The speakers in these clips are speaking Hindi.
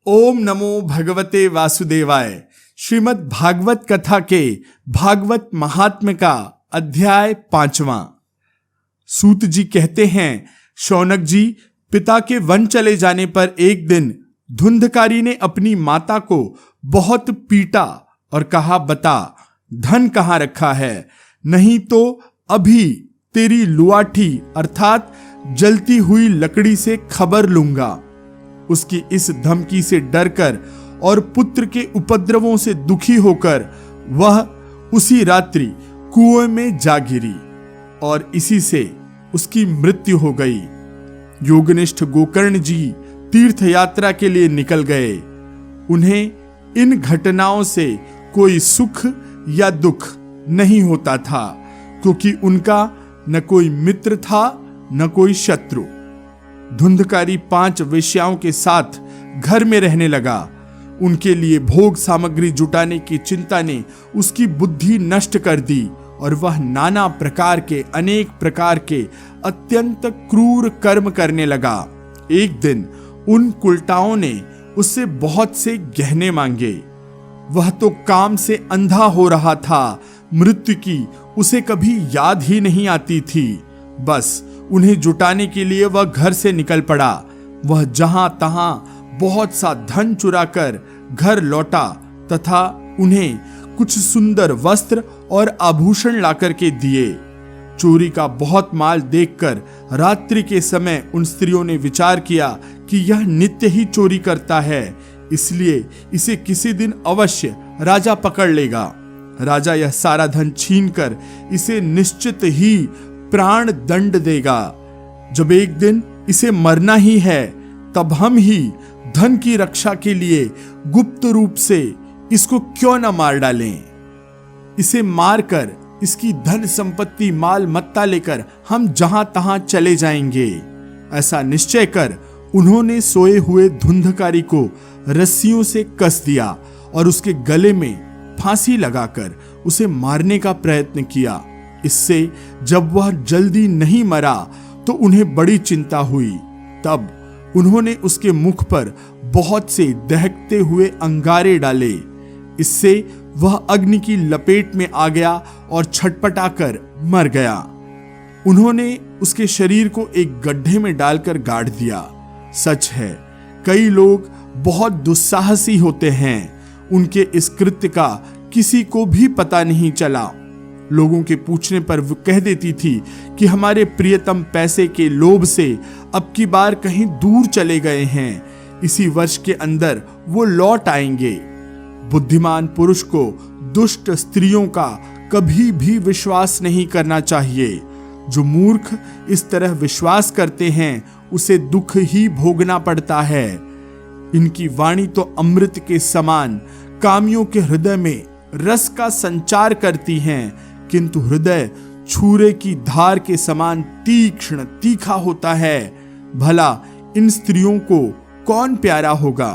ओम नमो भगवते वासुदेवाय। श्रीमद् भागवत कथा के भागवत महात्म्य का अध्याय 5वां। सूत जी कहते हैं, शौनक जी, पिता के वन चले जाने पर एक दिन धुंधकारी ने अपनी माता को बहुत पीटा और कहा, बता धन कहाँ रखा है, नहीं तो अभी तेरी लुआठी अर्थात जलती हुई लकड़ी से खबर लूंगा। उसकी इस धमकी से डरकर और पुत्र के उपद्रवों से दुखी होकर वह उसी रात्रि कुएं में जा गिरी और इसी से उसकी मृत्यु हो गई। योगनिष्ठ गोकर्ण जी तीर्थ यात्रा के लिए निकल गए। उन्हें इन घटनाओं से कोई सुख या दुख नहीं होता था, क्योंकि उनका न कोई मित्र था न कोई शत्रु। धुंधकारी 5 वेश्याओं के साथ घर में रहने लगा। उनके लिए भोग सामग्री जुटाने की चिंता ने उसकी बुद्धि नष्ट कर दी और वह नाना प्रकार के अनेक प्रकार के अत्यंत क्रूर कर्म करने लगा। एक दिन उन कुलटाओं ने उससे बहुत से गहने मांगे। वह तो काम से अंधा हो रहा था। मृत्यु की उसे कभी याद ही नहीं आती थी। बस उन्हें जुटाने के लिए वह घर से निकल पड़ा। वह जहां तहां बहुत सा धन चुराकर घर लौटा तथा उन्हें कुछ सुंदर वस्त्र और आभूषण लाकर के दिए। चोरी का बहुत माल देखकर रात्रि के समय उन स्त्रियों ने विचार किया कि यह नित्य ही चोरी करता है, इसलिए इसे किसी दिन अवश्य राजा पकड़ लेगा। राजा यह सारा धन छीनकर इसे निश्चित ही प्राण दंड देगा। जब एक दिन इसे मरना ही है, तब हम ही धन की रक्षा के लिए गुप्त रूप से इसको क्यों न मार डालें। इसे मारकर इसकी धन संपत्ति माल मत्ता लेकर हम जहां तहां चले जाएंगे। ऐसा निश्चय कर उन्होंने सोए हुए धुंधकारी को रस्सियों से कस दिया और उसके गले में फांसी लगाकर उसे मारने का प्रयत्न किया। इससे जब वह जल्दी नहीं मरा तो उन्हें बड़ी चिंता हुई। तब उन्होंने उसके मुख पर बहुत से दहकते हुए अंगारे डाले। इससे वह अग्नि की लपेट में आ गया और छटपटाकर मर गया। उन्होंने उसके शरीर को एक गड्ढे में डालकर गाड़ दिया। सच है, कई लोग बहुत दुस्साहसी होते हैं। उनके इस कृत्य का किसी को भी पता नहीं चला। लोगों के पूछने पर वो कह देती थी कि हमारे प्रियतम पैसे के लोभ से अब की बार कहीं दूर चले गए हैं, इसी वर्ष के अंदर वो लौट आएंगे। बुद्धिमान पुरुष को दुष्ट स्त्रियों का कभी भी विश्वास नहीं करना चाहिए। जो मूर्ख इस तरह विश्वास करते हैं उसे दुख ही भोगना पड़ता है। इनकी वाणी तो अमृत के समान कामियों के हृदय में रस का संचार करती हैं, किंतु हृदय छुरे की धार के समान तीक्ष्ण तीखा होता है। भला इन स्त्रियों को कौन प्यारा होगा।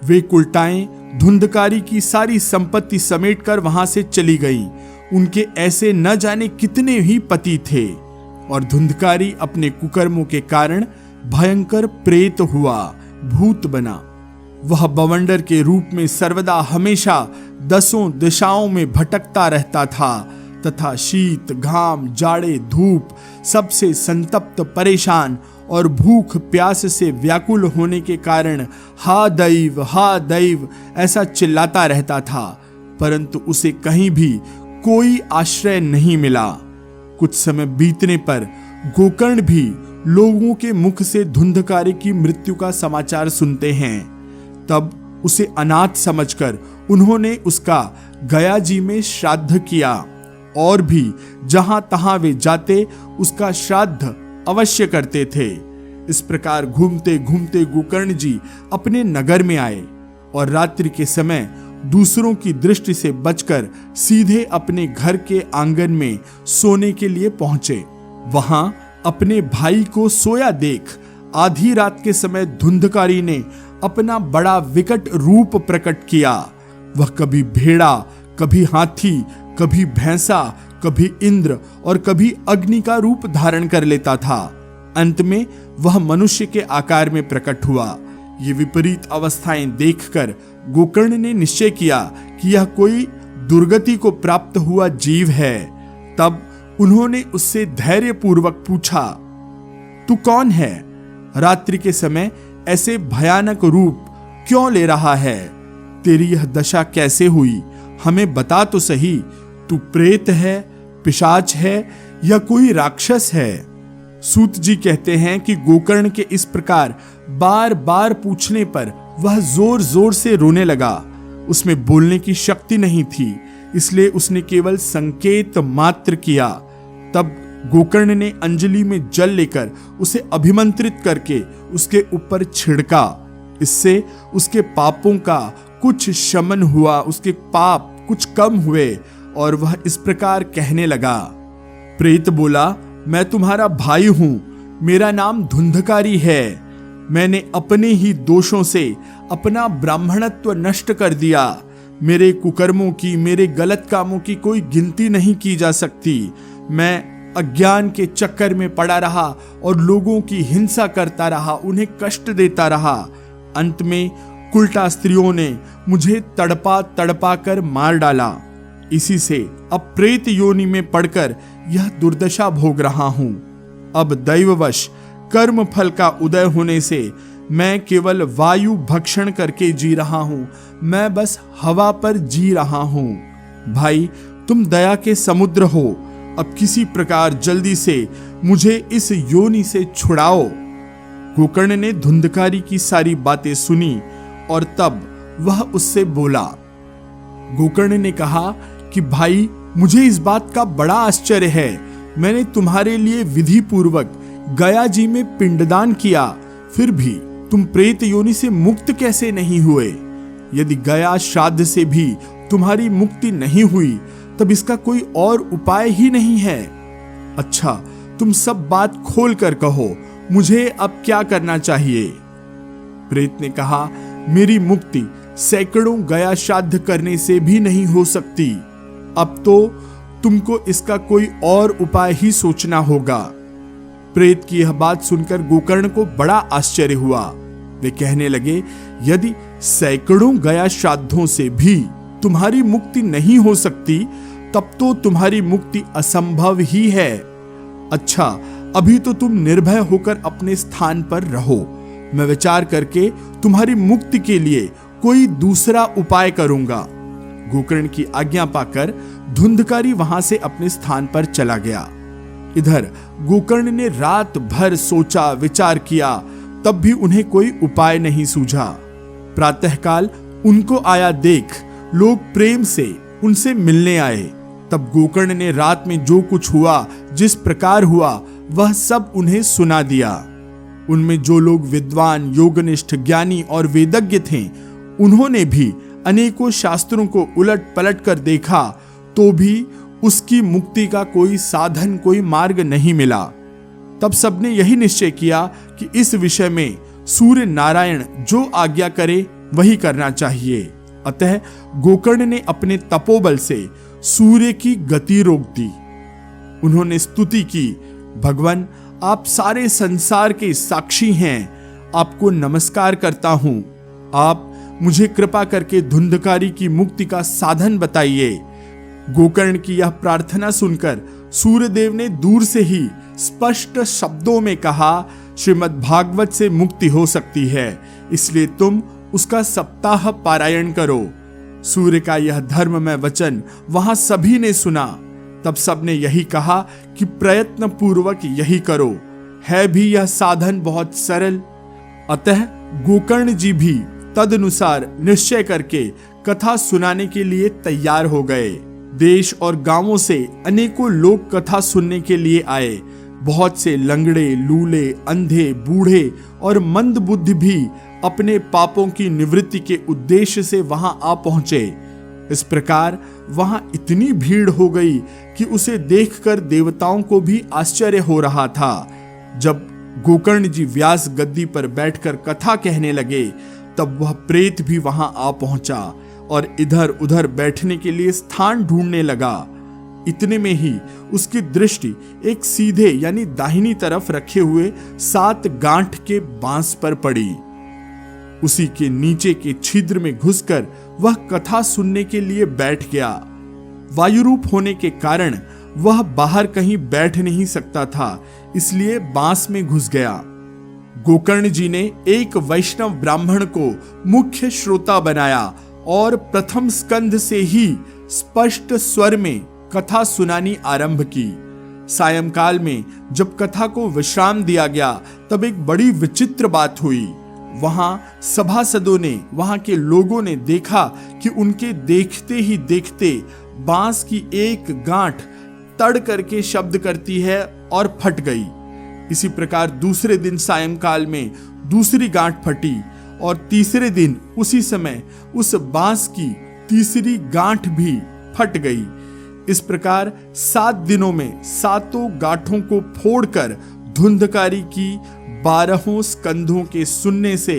वे कुलटाएं धुंधकारी की सारी संपत्ति समेटकर वहां से चली गईं। उनके ऐसे न जाने कितने ही पति थे और धुंधकारी अपने कुकर्मों के कारण भयंकर प्रेत हुआ, भूत बना। वह बवंडर के रूप में सर्वदा हमेशा 10 दिशाओं में भटकता रहता था तथा शीत घाम जाड़े धूप सबसे संतप्त परेशान और भूख प्यास से व्याकुल होने के कारण हा दैव ऐसा चिल्लाता रहता था, परंतु उसे कहीं भी कोई आश्रय नहीं मिला। कुछ समय बीतने पर गोकर्ण भी लोगों के मुख से धुंधकारी की मृत्यु का समाचार सुनते हैं। तब उसे अनाथ समझकर उन्होंने उसका गया जी में श्राद्ध किया और भी जहां तहां वे जाते उसका श्राद्ध अवश्य करते थे। इस प्रकार घूमते घूमते गोकर्ण जी अपने नगर में आए और रात्रि के समय दूसरों की दृष्टि से बचकर सीधे अपने घर के आंगन में सोने के लिए पहुंचे। वहां अपने भाई को सोया देख आधी रात के समय धुंधकारी ने अपना बड़ा विकट रूप प्रकट किया। वह कभी भेड़ा, कभी हाथी, कभी भैंसा, कभी इंद्र और कभी अग्नि का रूप धारण कर लेता था। अंत में वह मनुष्य के आकार में प्रकट हुआ। ये विपरीत अवस्थाएं देखकर गोकर्ण ने निश्चय किया कि यह कोई दुर्गति को प्राप्त हुआ जीव है। तब उन्होंने उससे धैर्यपूर्वक पूछा, तू कौन है? रात्रि के समय ऐसे भयानक रूप क्यों ले रहा है? तेरी यह दशा कैसे हुई? हमें बता तो सही। तू प्रेत है, पिशाच है या कोई राक्षस है? सूत जी कहते हैं कि गोकर्ण के इस प्रकार बार बार पूछने पर वह जोर जोर से रोने लगा। उसमें बोलने की शक्ति नहीं थी, इसलिए उसने केवल संकेत मात्र किया। तब गोकर्ण ने अंजलि में जल लेकर उसे अभिमंत्रित करके उसके ऊपर छिड़का। इससे उसके पापों का कुछ शमन हुआ, उसके पाप कुछ कम हुए और वह इस प्रकार कहने लगा। प्रेत बोला, मैं तुम्हारा भाई हूं, मेरा नाम धुंधकारी है। मैंने अपने ही दोषों से अपना ब्राह्मणत्व नष्ट कर दिया। मेरे कुकर्मों की, मेरे गलत कामों की कोई गिनती नहीं की जा सकती। मैं अज्ञान के चक्कर में पड़ा रहा और लोगों की हिंसा करता रहा, उन्हें कष्ट देता रहा। अंत में कुलटा स्त्रियों ने मुझे तड़पा तड़पा कर मार डाला। इसी से अब प्रेत योनि में पड़कर यह दुर्दशा भोग रहा हूं। अब दैववश कर्म फल का उदय होने से मैं केवल वायु भक्षण करके जी रहा हूं। मैं बस हवा पर जी रहा हूं। भाई, तुम दया के समुद्र हो। अब किसी प्रकार जल्दी से मुझे इस योनि से छुड़ाओ। गोकर्ण ने धुंधकारी की सारी बातें सुनी और तब वह उससे बोला। गोकर्ण ने कहा कि भाई, मुझे इस बात का बड़ा आश्चर्य है। मैंने तुम्हारे लिए विधि पूर्वक गया जी में पिंडदान किया, फिर भी तुम प्रेत योनि से मुक्त कैसे नहीं हुए? यदि गया श्राद्ध से भी तुम्हारी मुक्ति नहीं हुई, तब इसका कोई और उपाय ही नहीं है। अच्छा, तुम सब बात खोल कर कहो, मुझे अब क्या करना चाहिए? प्रेत ने कहा, मेरी मुक्ति सैकड़ों गया श्राद्ध करने से भी नहीं हो सकती। अब तो तुमको इसका कोई और उपाय ही सोचना होगा। प्रेत की यह बात सुनकर गोकर्ण को बड़ा आश्चर्य हुआ। वे कहने लगे, यदि सैकड़ों गया श्राद्धों से भी तुम्हारी मुक्ति नहीं हो सकती, तब तो तुम्हारी मुक्ति असंभव ही है। अच्छा, अभी तो तुम निर्भय होकर अपने स्थान पर रहो। मैं विचार करके तुम्हारी मुक्ति के लिए कोई दूसरा उपाय करूंगा। गोकर्ण की आज्ञा पाकर धुंधकारी वहां से अपने स्थान पर चला गया। इधर गोकर्ण ने रात भर सोचा विचार किया, तब भी उन्हें कोई उपाय नहीं सूझा। प्रातःकाल उनको आया देख लोग प्रेम से उनसे मिलने आए। तब गोकर्ण ने रात में जो कुछ हुआ, जिस प्रकार हुआ, वह सब उन्हें सुना दिया। उनमें जो लोग विद्वान, योगनिष्ठ, ज्ञानी और वेदज्ञ थे, उन्होंने भी अनेकों शास्त्रों को उलट पलट कर देखा, तो भी उसकी मुक्ति का कोई साधन, कोई मार्ग नहीं मिला। तब सबने यही निश्चय किया कि इस विषय में सूर्य नारायण जो आज्ञा करे वही करना चाहिए। अतः गोकर्ण ने अपने तपोबल से सूर्य की गति रोक दी। उन्होंने स्तुति की, भगवान, आप सारे संसार के साक्षी हैं, आपको नमस्कार करता हूं। आप मुझे कृपा करके धुंधकारी की मुक्ति का साधन बताइए। गोकर्ण की यह प्रार्थना सुनकर सूर्यदेव ने दूर से ही स्पष्ट शब्दों में कहा, श्रीमद् भागवत से मुक्ति हो सकती है, इसलिए तुम उसका सप्ताह पारायण करो। सूर्य का यह धर्ममय वचन वहां सभी ने सुना। तब सबने यही कहा कि प्रयत्न पूर्वक यही करो, है भी यह साधन बहुत सरल। अतः गोकर्ण जी भी तदनुसार निश्चय करके कथा सुनाने के लिए तैयार हो गए। देश और गांवों से अनेकों लोग कथा सुनने के लिए आए। बहुत से लंगड़े, लूले, अंधे, बूढ़े और मंद बुद्धि भी अपने पापों की निवृत्ति के उद्देश्य से वहां आ पहुंचे। इस प्रकार वहां इतनी भीड़ हो गई कि उसे देखकर देवताओं को भी आश्चर्य हो रहा था। जब गोकर्ण जी व्यास गद्दी पर बैठकर कथा कहने लगे, तब वह प्रेत भी वहां आ पहुंचा और इधर उधर बैठने के लिए स्थान ढूंढने लगा। इतने में ही उसकी दृष्टि एक सीधे यानी दाहिनी तरफ रखे हुए 7 गांठ के बांस पर पड़ी। उसी के नीचे के छिद्र में घुसकर वह कथा सुनने के लिए बैठ गया। वायुरूप होने के कारण वह बाहर कहीं बैठ नहीं सकता था, इसलिए बांस में घुस गया। गोकर्ण जी ने एक वैष्णव ब्राह्मण को मुख्य श्रोता बनाया और प्रथम स्कंध से ही स्पष्ट स्वर में कथा सुनानी आरंभ की। सायंकाल में जब कथा को विश्राम दिया गया तब एक बड़ी विचित्र बात हुई। वहां सभासदों ने, वहां के लोगों ने देखा कि उनके देखते ही देखते बांस की एक गांठ तड़ करके शब्द करती है और फट गई। इसी प्रकार दूसरे दिन सायंकाल में दूसरी गांठ फटी और तीसरे दिन उसी समय उस बांस की तीसरी गांठ भी फट गई। इस प्रकार 7 दिनों में 7 गांठों को फोड़कर धुंधकारी की 12 स्कंधों के सुनने से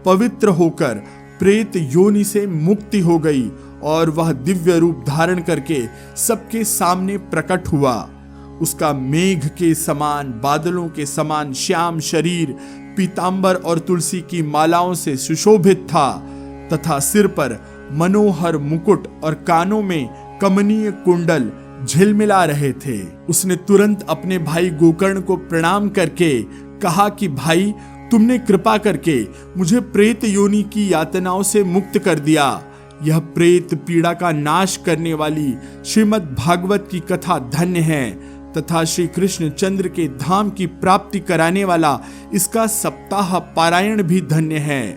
पवित्र होकर प्रेत योनि से मुक्ति हो गई और वह दिव्य रूप धारण करके सबके सामने प्रकट हुआ। उसका मेघ के समान, बादलों के समान श्याम शरीर पीतांबर और तुलसी की मालाओं से सुशोभित था तथा सिर पर मनोहर मुकुट और कानों में कमनीय कुंडल झिलमिला रहे थे। उसने तुरंत अपने भाई गोकर्ण को प्रणाम करके कहा कि भाई, तुमने कृपा करके मुझे प्रेत योनि की यातनाओं से मुक्त कर दिया। यह प्रेत पीड़ा का नाश करने वाली श्रीमद् भागवत की कथा धन्य है तथा श्री कृष्ण चंद्र के धाम की प्राप्ति कराने वाला इसका सप्ताह पारायण भी धन्य है।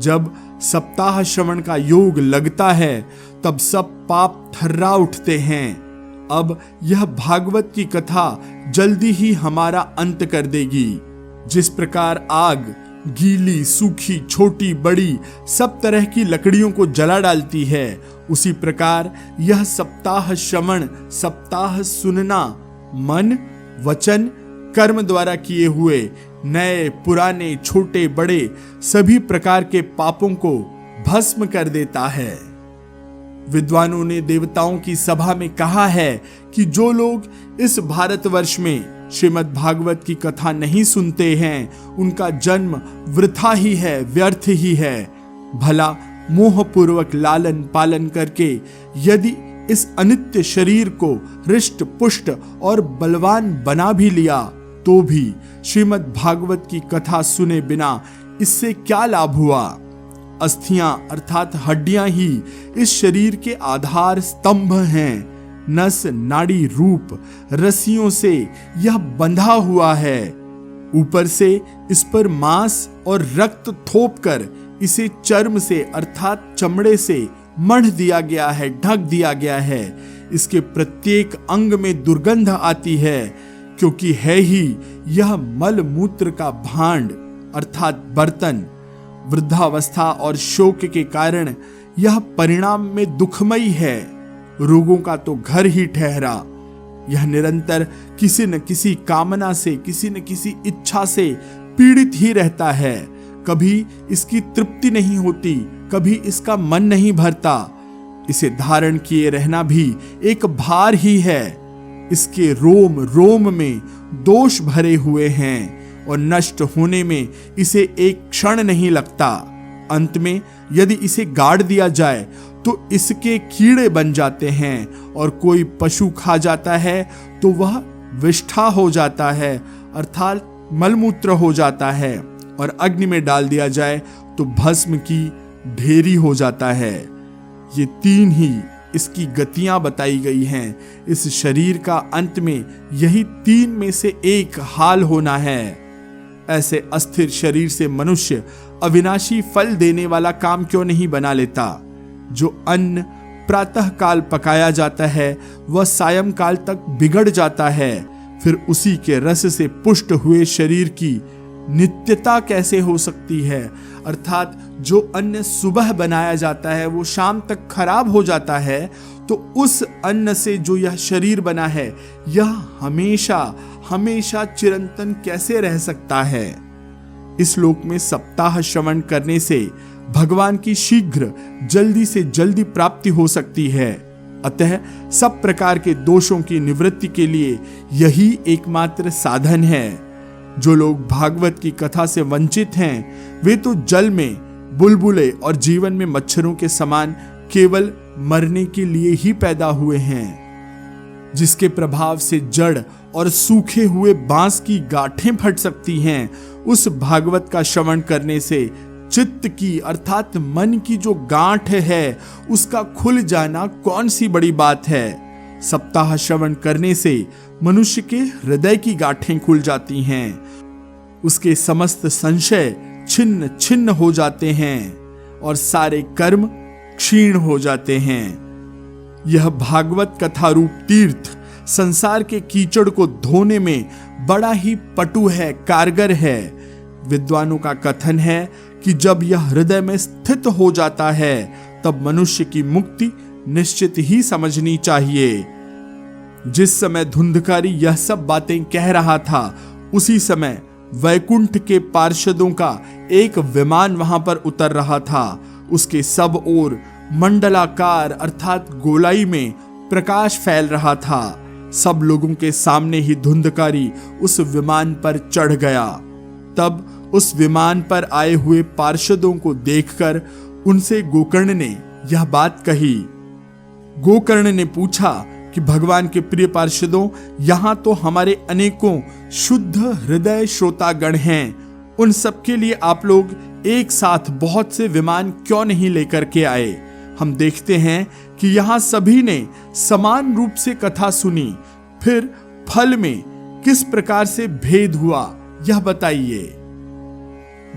जब सप्ताह श्रवण का योग लगता है तब सब पाप थर्रा उठते हैं। अब यह भागवत की कथा जल्दी ही हमारा अंत कर देगी। जिस प्रकार आग गीली, सूखी, छोटी, बड़ी सब तरह की लकड़ियों को जला डालती है, उसी प्रकार यह सप्ताह श्रवण, सप्ताह सुनना मन, वचन, कर्म द्वारा किए हुए नए, पुराने, छोटे, बड़े सभी प्रकार के पापों को भस्म कर देता है। विद्वानों ने देवताओं की सभा में कहा है कि जो लोग इस भारतवर्ष में श्रीमद् भागवत की कथा नहीं सुनते हैं, उनका जन्म वृथा ही है, व्यर्थ ही है। भला मोहपूर्वक लालन पालन करके यदि इस अनित्य शरीर को हृष्ट पुष्ट और बलवान बना भी लिया तो भी श्रीमद् भागवत की कथा सुने बिना इससे क्या लाभ हुआ। अस्थियां अर्थात हड्डियां ही इस शरीर के आधार स्तंभ हैं। नस नाड़ी रूप रस्सियों से यह बंधा हुआ है। ऊपर से इस पर मांस और रक्त थोप कर इसे चर्म से अर्थात चमड़े से मढ़ दिया गया है, ढक दिया गया है। इसके प्रत्येक अंग में दुर्गंध आती है, क्योंकि है ही यह मल मूत्र का भांड अर्थात बर्तन। वृद्धावस्था और शोक के कारण यह परिणाम में दुखमयी है, रोगों का तो घर ही ठहरा। यह निरंतर किसी न किसी कामना से, किसी न किसी इच्छा से पीड़ित ही रहता है। कभी इसकी तृप्ति नहीं होती, कभी इसका मन नहीं भरता। इसे धारण किए रहना भी एक भार ही है। इसके रोम रोम में दोष भरे हुए हैं और नष्ट होने में इसे एक क्षण नहीं लगता। अंत में यदि इसे गाड़ दिया जाए तो इसके कीड़े बन जाते हैं और कोई पशु खा जाता है तो वह विष्ठा हो जाता है अर्थात मलमूत्र हो जाता है, और अग्नि में डाल दिया जाए तो भस्म की ढेरी हो जाता है। ये 3 ही इसकी गतियां बताई गई हैं। इस शरीर का अंत में यही 3 में से एक हाल होना है। ऐसे अस्थिर शरीर से मनुष्य अविनाशी फल देने वाला काम क्यों नहीं बना लेता। जो अन्न प्रातः काल पकाया जाता है वह सायंकाल तक बिगड़ जाता है, फिर उसी के रस से पुष्ट हुए शरीर की नित्यता कैसे हो सकती है। अर्थात जो अन्न सुबह बनाया जाता है वो शाम तक खराब हो जाता है, तो उस अन्न से जो यह शरीर बना है यह हमेशा हमेशा चिरंतन कैसे रह सकता है। इस लोक में सप्ताह श्रवण करने से भगवान की शीघ्र जल्दी से जल्दी प्राप्ति हो सकती है। अतः सब प्रकार के दोषों की निवृत्ति के लिए यही एकमात्र साधन है। जो लोग भागवत की कथा से वंचित हैं वे तो जल में बुलबुले और जीवन में मच्छरों के समान केवल मरने के लिए ही पैदा हुए हैं, जिसके प्रभाव से जड़ और सूखे हुए बांस की गांठें फट सकती हैं, उस भागवत का श्रवण करने से चित्त की अर्थात मन की जो गांठ है उसका खुल जाना कौन सी बड़ी बात है। सप्ताह श्रवण करने से मनुष्य के हृदय की गांठें खुल जाती हैं, उसके समस्त संशय छिन्न छिन्न हो जाते हैं और सारे कर्म क्षीण हो जाते हैं। यह भागवत कथा रूप तीर्थ संसार के कीचड़ को धोने में बड़ा ही पटु है, कारगर है। विद्वानों का कथन है कि जब यह हृदय में स्थित हो जाता है तब मनुष्य की मुक्ति निश्चित ही समझनी चाहिए। जिस समय धुंधकारी यह सब बातें कह रहा था, उसी समय वैकुंठ के पार्षदों का एक विमान वहां पर उतर रहा था। उसके सब ओर मंडलाकार अर्थात गोलाई में प्रकाश फैल रहा था। सब लोगों के सामने ही धुंधकारी उस विमान पर चढ़ गया। तब उस विमान पर आए हुए पार्षदों को देखकर उनसे गोकर्ण ने यह बात कही। गोकर्ण ने पूछा कि भगवान के प्रिय पार्षदों, यहाँ तो हमारे अनेकों शुद्ध हृदय श्रोतागण हैं, उन सबके लिए आप लोग एक साथ बहुत से विमान क्यों नहीं लेकर के आए? हम देखते हैं कि यहाँ सभी ने समान रूप से कथा सुनी, फिर फल में किस प्रकार से भेद हुआ यह बताइए।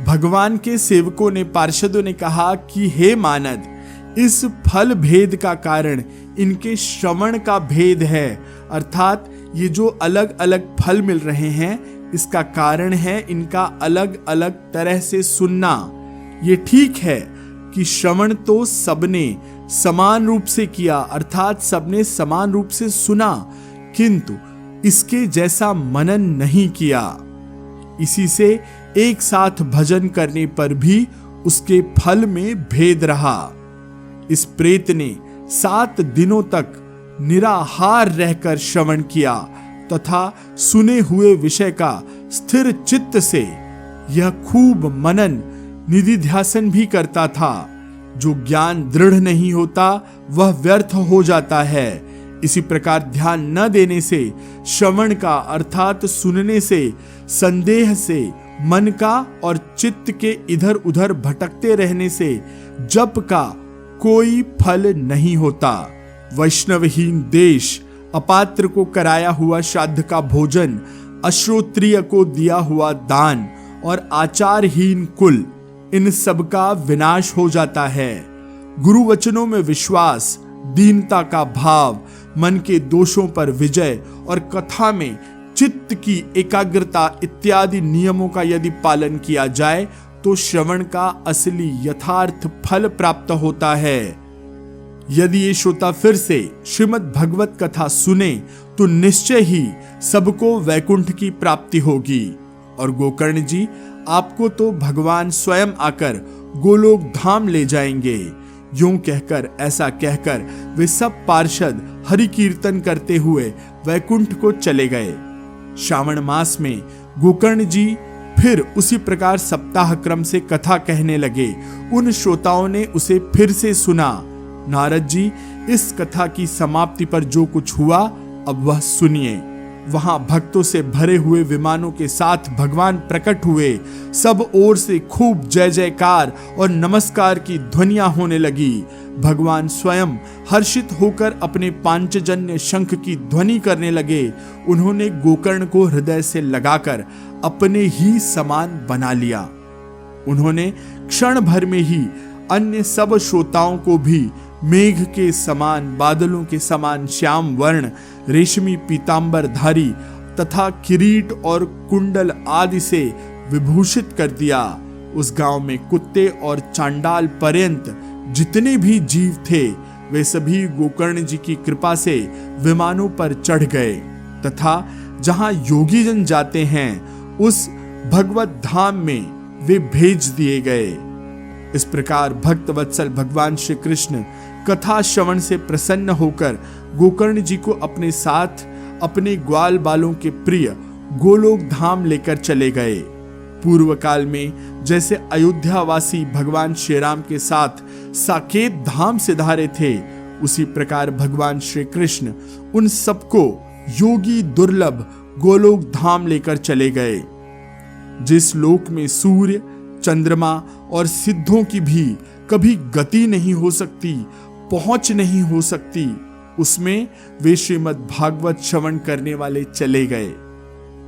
भगवान के सेवकों ने, पार्षदों ने कहा कि हे मानद, इस फल भेद का कारण इनके श्रवण का भेद है, अर्थात ये जो अलग अलग फल मिल रहे हैं इसका कारण है इनका अलग अलग तरह से सुनना। ये ठीक है कि श्रवण तो सबने समान रूप से किया, अर्थात सबने समान रूप से सुना, किंतु इसके जैसा मनन नहीं किया। इसी से एक साथ भजन करने पर भी उसके फल में भेद रहा। इस प्रेत ने 7 दिनों तक निराहार रहकर श्रवण किया तथा सुने हुए विषय का स्थिर चित्त से यह खूब मनन निधिध्यासन भी करता था। जो ज्ञान दृढ़ नहीं होता वह व्यर्थ हो जाता है। इसी प्रकार ध्यान न देने से, श्रवण का अर्थात सुनने से, संदेह से, मन का और चित्त के इधर उधर भटकते रहने से जप का कोई फल नहीं होता। वैष्णवहीन देश, अपात्र को कराया हुआ श्राद्ध का भोजन, अश्रोत्रिय को दिया हुआ दान और आचारहीन कुल, इन सब का विनाश हो जाता है। गुरु वचनों में विश्वास, दीनता का भाव, मन के दोषों पर विजय और कथा में चित्त की एकाग्रता इत्यादि नियमों का यदि पालन किया जाए तो श्रवण का असली यथार्थ फल प्राप्त होता है। यदि ये श्रोता फिर से श्रीमद् भगवत कथा सुने तो निश्चय ही सबको वैकुंठ की प्राप्ति होगी। और गोकर्ण जी, आपको तो भगवान स्वयं आकर गोलोक धाम ले जाएंगे। यूं कहकर, ऐसा कहकर वे सब पार्षद हरि कीर्तन करते हुए वैकुंठ को चले गए। श्रावण मास में गोकर्ण जी फिर उसी प्रकार सप्ताह क्रम से कथा कहने लगे। उन श्रोताओं ने उसे फिर से सुना। नारद जी, इस कथा की समाप्ति पर जो कुछ हुआ अब वह सुनिए। वहां भक्तों से भरे हुए विमानों के साथ भगवान प्रकट हुए। सब ओर से खूब जय जयकार और नमस्कार की ध्वनियां होने लगी। भगवान स्वयं हर्षित होकर अपने पांचजन्य शंख की ध्वनि करने लगे। उन्होंने गोकर्ण को हृदय से लगाकर अपने ही समान बना लिया। उन्होंने क्षण भर में ही अन्य सब श्रोताओं को भी मेघ के समान, बादलों के समान श्याम वर्ण, रेशमी पीतांबरधारी तथा किरीट और कुंडल आदि से विभूषित कर दिया। उस गांव में कुत्ते और चांडाल पर्यंत जितने भी जीव थे वे सभी गोकर्ण जी की कृपा से विमानों पर चढ़ गए तथा जहां योगी जन जाते हैं उस भगवत धाम में वे भेज दिए गए। इस प्रकार भक्त वत्सल भगवान श्री कृष्ण कथा श्रवण से प्रसन्न होकर गोकर्ण जी को अपने साथ अपने ग्वाल बालों के प्रिय गोलोक धाम लेकर चले गए। पूर्व काल में जैसे अयोध्यावासी भगवान श्री राम के साथ साकेत धाम से धारे थे, उसी प्रकार भगवान श्री कृष्ण उन सबको योगी दुर्लभ गोलोक धाम लेकर चले गए। जिस लोक में सूर्य, चंद्रमा और सिद्धों की भी कभी गति नहीं हो सकती, पहुंच नहीं हो सकती, उसमें वे श्रीमद् भागवत श्रवण करने वाले चले गए।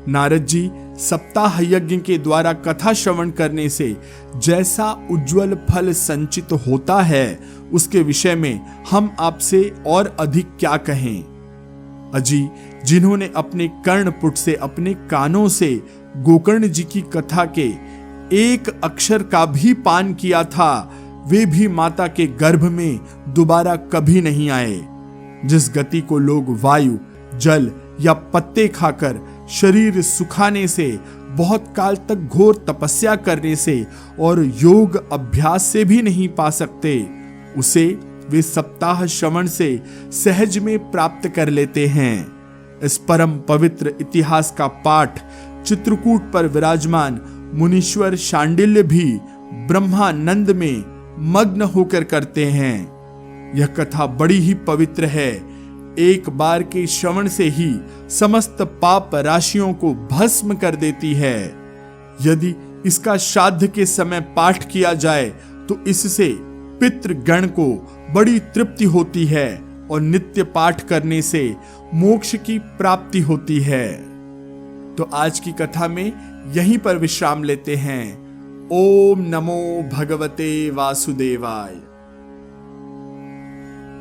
नारद जी सप्ताह यज्ञ के द्वारा कथा श्रवण करने से जैसा उज्जवल फल संचित होता है, उसके विषय में हम आपसे और अधिक क्या कहें। अजी, जिन्होंने अपने कर्णपुट से, अपने कानों से गोकर्ण जी की कथा के एक अक्षर का भी पान किया था, वे भी माता के गर्भ में दोबारा कभी नहीं आए। जिस गति को लोग वायु, जल या पत्ते खाकर, शरीर सुखाने से, बहुत काल तक घोर तपस्या करने से और योग अभ्यास से भी नहीं पा सकते, उसे वे सप्ताह श्रवण से सहज में प्राप्त कर लेते हैं। इस परम पवित्र इतिहास का पाठ चित्रकूट पर विराजमान मुनीश्वर शांडिल्य भी ब्रह्मानंद में मग्न होकर करते हैं। यह कथा बड़ी ही पवित्र है। एक बार के श्रवण से ही समस्त पाप राशियों को भस्म कर देती है। यदि इसका श्राद्ध के समय पाठ किया जाए तो इससे पितृगण को बड़ी तृप्ति होती है और नित्य पाठ करने से मोक्ष की प्राप्ति होती है। तो आज की कथा में यहीं पर विश्राम लेते हैं। ओम नमो भगवते वासुदेवाय।